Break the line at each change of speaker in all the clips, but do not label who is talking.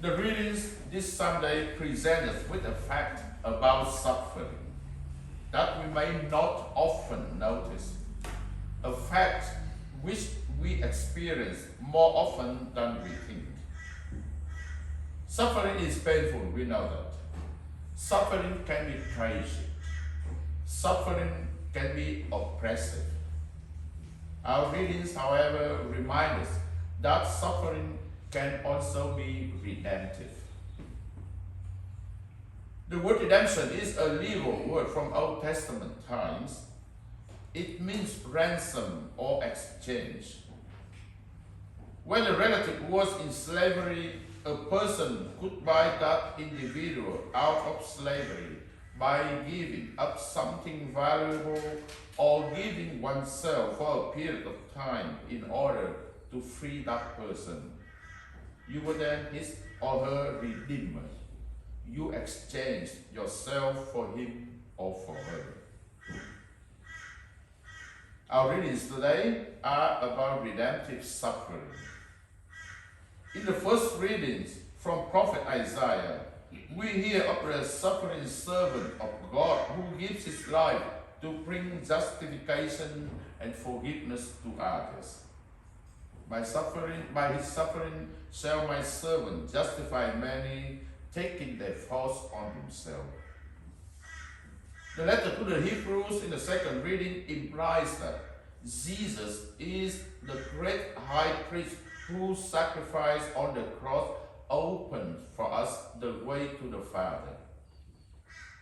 The readings this Sunday present us with a fact about suffering that we may not often notice, a fact which we experience more often than we think. Suffering is painful, we know that. Suffering can be tragic. Suffering can be oppressive. Our readings, however, remind us that suffering can also be redemptive. The word redemption is a legal word from Old Testament times. It means ransom or exchange. When a relative was in slavery, a person could buy that individual out of slavery by giving up something valuable or giving oneself for a period of time in order to free that person. You were then his or her redeemer. You exchanged yourself for him or for her. Our readings today are about redemptive suffering. In the first readings from Prophet Isaiah, we hear of the suffering servant of God who gives his life to bring justification and forgiveness to others. By his suffering shall my servant justify many, taking their faults on himself. The letter to the Hebrews in the second reading implies that Jesus is the great high priest whose sacrifice on the cross opened for us the way to the Father.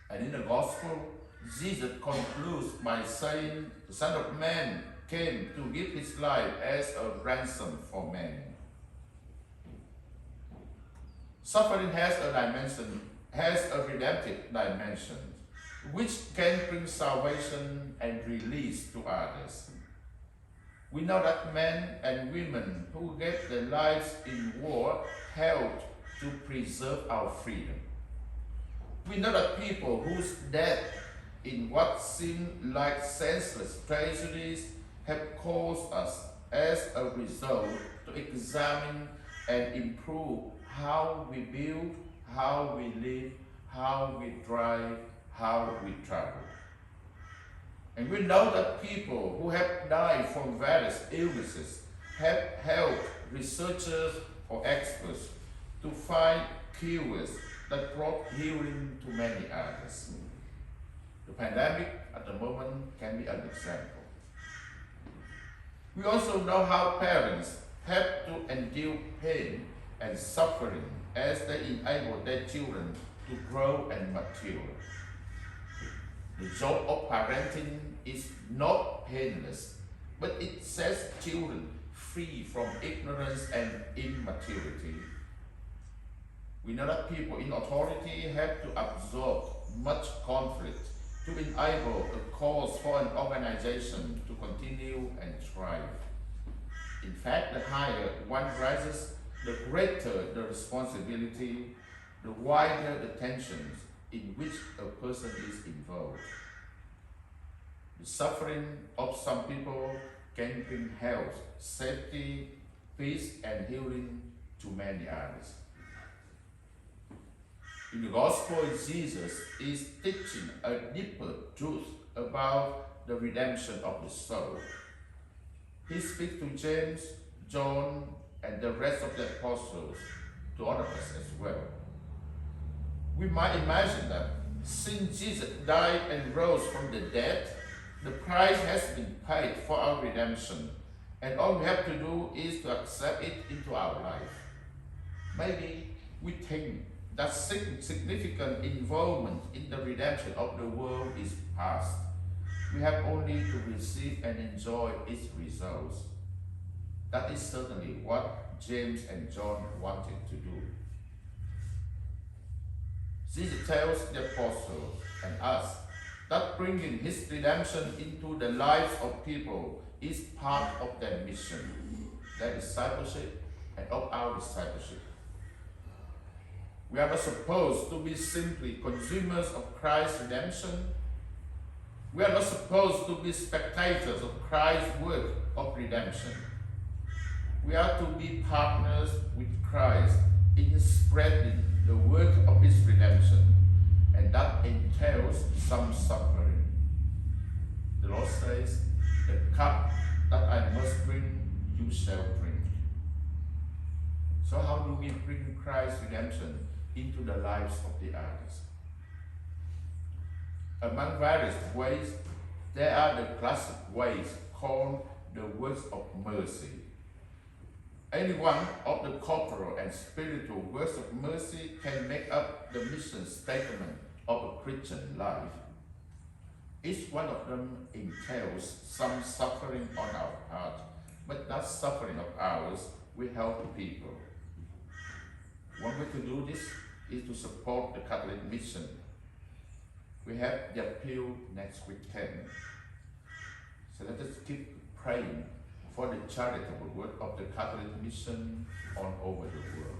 And in the Gospel, Jesus concludes by saying, the Son of Man came to give his life as a ransom for many. Suffering has a redemptive dimension, which can bring salvation and release to others. We know that men and women who gave their lives in war helped to preserve our freedom. We know that people whose death in what seemed like senseless tragedies have caused us, as a result, to examine and improve how we build, how we live, how we drive, how we travel. And we know that people who have died from various illnesses have helped researchers or experts to find cures that brought healing to many others. The pandemic at the moment can be an example. We also know how parents have to endure pain and suffering as they enable their children to grow and mature. The job of parenting is not painless, but it sets children free from ignorance and immaturity. We know that people in authority have to absorb much conflict to enable a cause for an organization to continue and thrive. In fact, the higher one rises, the greater the responsibility, the wider the tensions in which a person is involved. The suffering of some people can bring health, safety, peace, and healing to many others. In the Gospel, Jesus is teaching a deeper truth about the redemption of the soul. He speaks to James, John, and the rest of the apostles, to all of us as well. We might imagine that since Jesus died and rose from the dead, the price has been paid for our redemption, and all we have to do is to accept it into our life. Maybe we think that significant involvement in the redemption of the world is past. We have only to receive and enjoy its results. That is certainly what James and John wanted to do. Jesus tells the apostles and us that bringing his redemption into the lives of people is part of their mission, their discipleship, and of our discipleship. We are not supposed to be simply consumers of Christ's redemption. We are not supposed to be spectators of Christ's work of redemption. We are to be partners with Christ in spreading the work of this redemption, and that entails some suffering. The Lord says, the cup that I must drink, you shall drink. So how do we bring Christ's redemption into the lives of the others? Among various ways, there are the classic ways called the words of mercy. Any one of the corporal and spiritual words of mercy can make up the mission statement of a Christian life. Each one of them entails some suffering on our part, but that suffering of ours will help people. One way to do this is to support the Catholic mission. We have the appeal next weekend. So let us keep praying for the charitable work of the Catholic mission all over the world.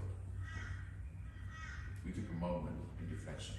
We take a moment in reflection.